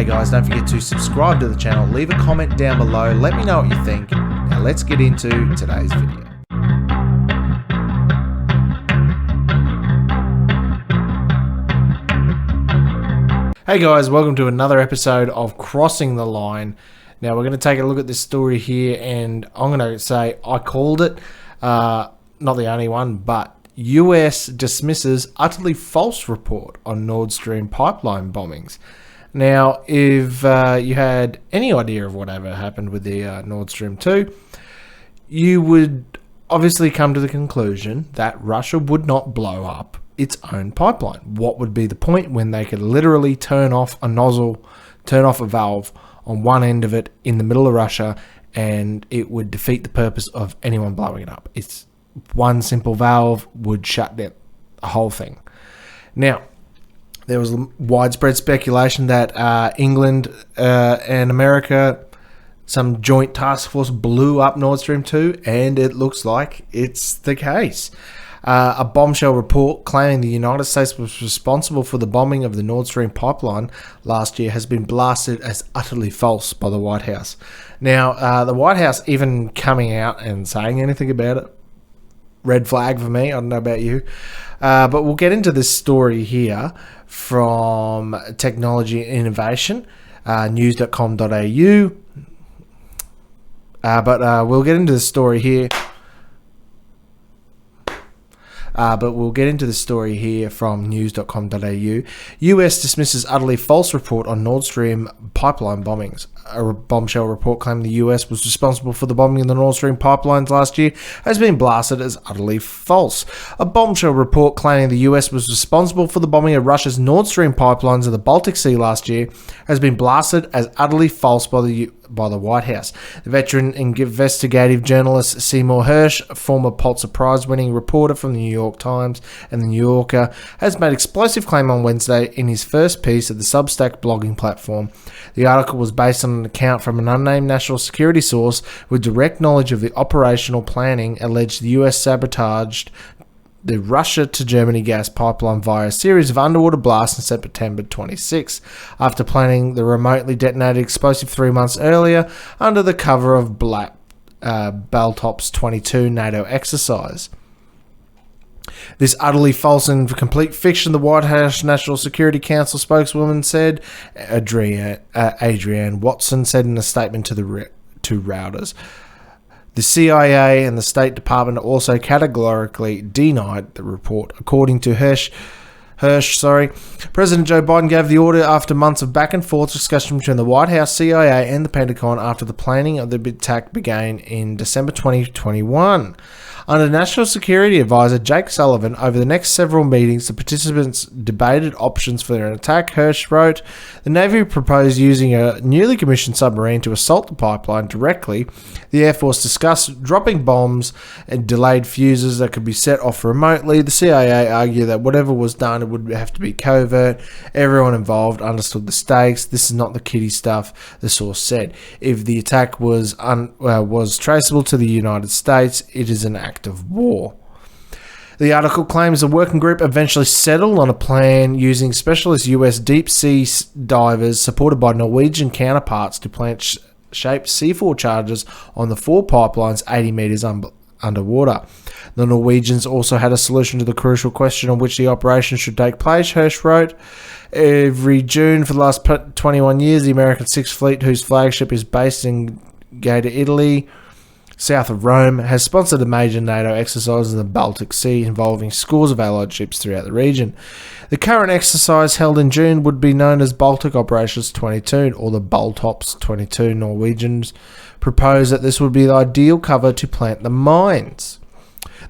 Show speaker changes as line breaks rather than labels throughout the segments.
Hey guys, don't forget to subscribe to the channel, leave a comment down below, let me know what you think. Now let's get into today's video. Hey guys, welcome to another episode of Crossing the Line. Now we're going to take a look at this story here, and I'm going to say I called it, not the only one, but US dismisses utterly false report on Nordstream pipeline bombings. Now, if you had any idea of whatever happened with the Nord Stream 2, you would obviously come to the conclusion that Russia would not blow up its own pipeline. What would be the point when they could literally turn off a nozzle, turn off a valve on one end of it in the middle of Russia, and it would defeat the purpose of anyone blowing it up? It's one simple valve would shut down the whole thing. Now, there was widespread speculation that England and America, some joint task force, blew up Nord Stream 2, and it looks like it's the case. A bombshell report claiming the United States was responsible for the bombing of the Nord Stream pipeline last year has been blasted as utterly false by the White House. Now, the White House even coming out and saying anything about it, red flag for me. I don't know about you. But we'll get into this story here from Technology and Innovation, news.com.au. But we'll get into the story here. From news.com.au. US dismisses utterly false report on Nord Stream pipeline bombings. A bombshell report claiming the US was responsible for the bombing of the Nord Stream pipelines last year has been blasted as utterly false. A bombshell report claiming the US was responsible for the bombing of Russia's Nord Stream pipelines in the Baltic Sea last year has been blasted as utterly false by the White House. The veteran investigative journalist Seymour Hersh, a former Pulitzer Prize-winning reporter from the New York Times and the New Yorker, has made explosive claim on Wednesday in his first piece at the Substack blogging platform. The article was based on an account from an unnamed national security source with direct knowledge of the operational planning alleged the US sabotaged the Russia to Germany gas pipeline via a series of underwater blasts in September 26, after planning the remotely detonated explosive 3 months earlier under the cover of Baltops 22 NATO exercise. This utterly false and complete fiction, the White House National Security Council spokeswoman said. Adrienne Watson said in a statement to Reuters. The CIA and the State Department also categorically denied the report. According to Hersh, President Joe Biden gave the order after months of back and forth discussion between the White House, CIA, and the Pentagon after the planning of the attack began in December 2021. Under National Security Advisor Jake Sullivan, over the next several meetings, the participants debated options for an attack. Hersh wrote, the Navy proposed using a newly commissioned submarine to assault the pipeline directly. The Air Force discussed dropping bombs and delayed fuses that could be set off remotely. The CIA argued that whatever was done, it would have to be covert. Everyone involved understood the stakes. This is not the kiddie stuff, the source said. If the attack was traceable to the United States, it is an act of war. The article claims the working group eventually settled on a plan using specialist US deep sea divers supported by Norwegian counterparts to plant shaped C4 charges on the 4 pipelines 80 meters underwater. The Norwegians also had a solution to the crucial question on which the operation should take place, Hersh wrote. Every June for the last 21 years, the American Sixth Fleet, whose flagship is based in Gaeta, Italy, south of Rome, has sponsored a major NATO exercise in the Baltic Sea involving scores of allied ships throughout the region. The current exercise, held in June, would be known as Baltic Operations 22, or the Baltops 22. Norwegians proposed that this would be the ideal cover to plant the mines.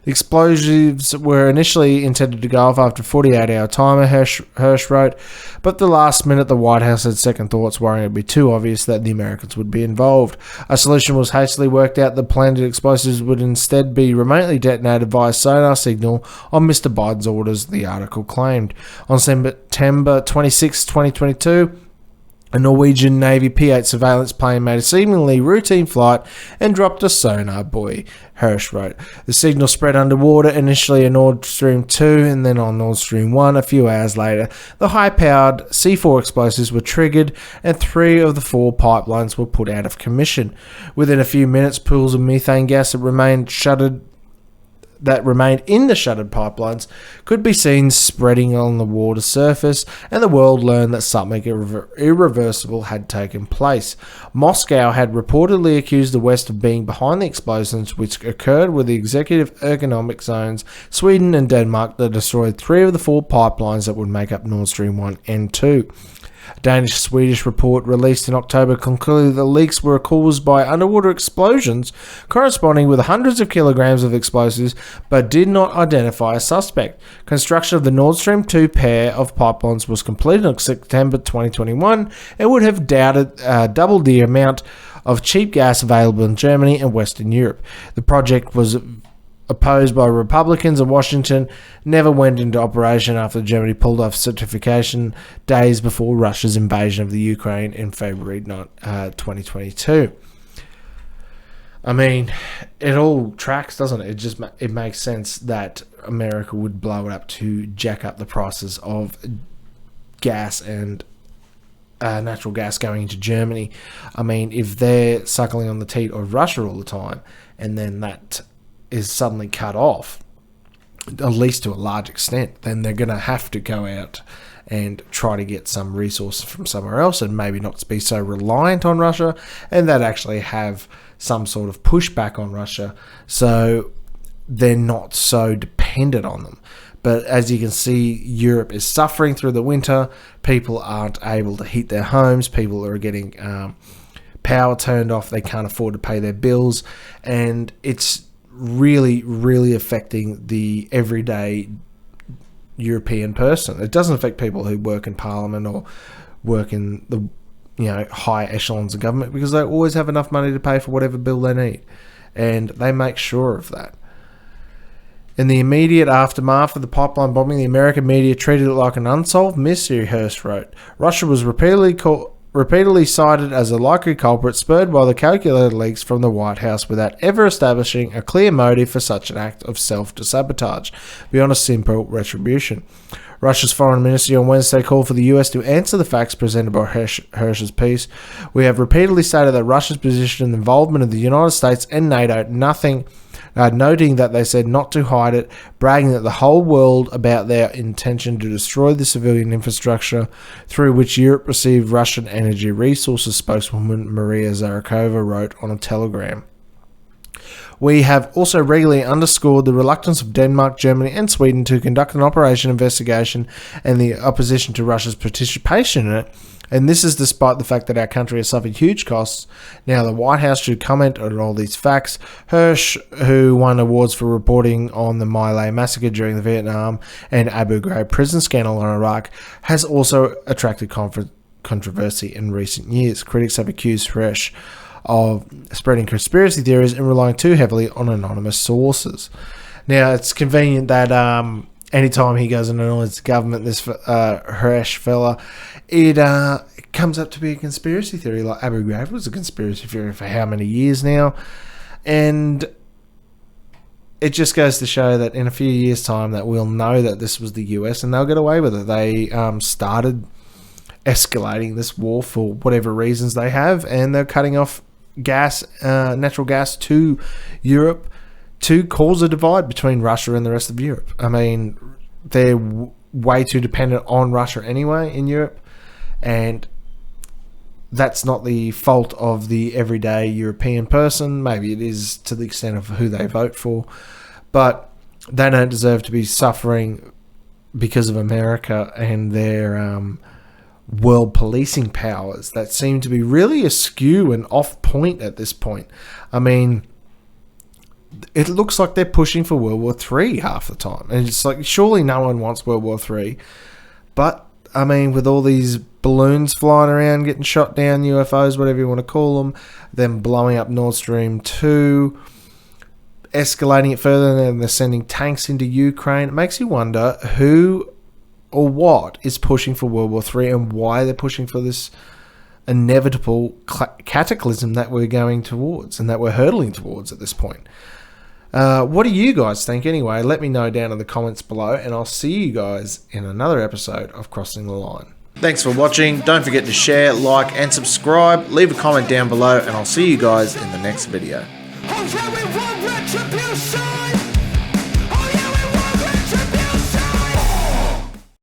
The explosives were initially intended to go off after a 48-hour timer, Hersh wrote, but at the last minute the White House had second thoughts, worrying it would be too obvious that the Americans would be involved. A solution was hastily worked out. The planned explosives would instead be remotely detonated via sonar signal on Mr. Biden's orders, the article claimed. On September 26, 2022, A Norwegian Navy P-8 surveillance plane made a seemingly routine flight and dropped a sonar buoy, Hirsch wrote. The signal spread underwater, initially on Nord Stream 2 and then on Nord Stream 1 a few hours later. The high-powered C4 explosives were triggered and 3 of the 4 pipelines were put out of commission. Within a few minutes, pools of methane gas that remained in the shuttered pipelines could be seen spreading on the water surface, and the world learned that something irreversible had taken place. Moscow had reportedly accused the West of being behind the explosions, which occurred with the executive economic zones, Sweden and Denmark, that destroyed 3 of the 4 pipelines that would make up Nord Stream 1 and 2. A Danish-Swedish report released in October concluded the leaks were caused by underwater explosions corresponding with hundreds of kilograms of explosives, but did not identify a suspect. Construction of the Nord Stream 2 pair of pipelines was completed in September 2021 and would have doubled the amount of cheap gas available in Germany and Western Europe. The project was opposed by Republicans in Washington, never went into operation after Germany pulled off certification days before Russia's invasion of the Ukraine in February 2022. I mean, it all tracks, doesn't it? It makes sense that America would blow it up to jack up the prices of gas and natural gas going into Germany. I mean, if they're suckling on the teat of Russia all the time, and then that is suddenly cut off, at least to a large extent, then they're going to have to go out and try to get some resources from somewhere else and maybe not be so reliant on Russia, and that actually have some sort of pushback on Russia so they're not so dependent on them. But as you can see, Europe is suffering through the winter. People aren't able to heat their homes. People are getting power turned off. They can't afford to pay their bills, and it's really, really affecting the everyday European person. It doesn't affect people who work in Parliament or work in the high echelons of government, because they always have enough money to pay for whatever bill they need, and they make sure of that. In the immediate aftermath of the pipeline bombing, the American media treated it like an unsolved mystery, Hearst wrote. Russia was repeatedly cited as a likely culprit, spurred by the calculated leaks from the White House, without ever establishing a clear motive for such an act of self-sabotage beyond a simple retribution. Russia's foreign ministry on Wednesday called for the US to answer the facts presented by Hirsch's piece. We have repeatedly stated that Russia's position and involvement of the United States and NATO, noting that they said not to hide it, bragging that the whole world about their intention to destroy the civilian infrastructure through which Europe received Russian energy resources, spokeswoman Maria Zakharova wrote on a telegram. We have also regularly underscored the reluctance of Denmark, Germany and Sweden to conduct an operation investigation and the opposition to Russia's participation in it, and this is despite the fact that our country has suffered huge costs. Now the White House should comment on all these facts. Hirsch, who won awards for reporting on the My Lai massacre during the Vietnam and Abu Ghraib prison scandal in Iraq, has also attracted controversy in recent years. Critics have accused Hirsch of spreading conspiracy theories and relying too heavily on anonymous sources. Now, it's convenient that anytime he goes and annoys the government, this Hirsch fella, it comes up to be a conspiracy theory. Like Abu Ghraib was a conspiracy theory for how many years now? And it just goes to show that in a few years' time that we'll know that this was the US and they'll get away with it. They started escalating this war for whatever reasons they have, and they're cutting off natural gas to Europe to cause a divide between Russia and the rest of Europe. I mean, they're way too dependent on Russia anyway in Europe, and that's not the fault of the everyday European person. Maybe it is to the extent of who they vote for, but they don't deserve to be suffering because of America and their world policing powers that seem to be really askew and off point at this point. I mean, it looks like they're pushing for World War III half the time. And it's like, surely no one wants World War III. But, I mean, with all these balloons flying around, getting shot down, UFOs, whatever you want to call them, them blowing up Nord Stream 2, escalating it further, and then they're sending tanks into Ukraine, it makes you wonder who or what is pushing for World War III and why they're pushing for this inevitable cataclysm that we're going towards and that we're hurtling towards at this point. What do you guys think anyway? Let me know down in the comments below, and I'll see you guys in another episode of Crossing the Line. Thanks for watching. Don't forget to share, like, and subscribe. Leave a comment down below, and I'll see you guys in the next video.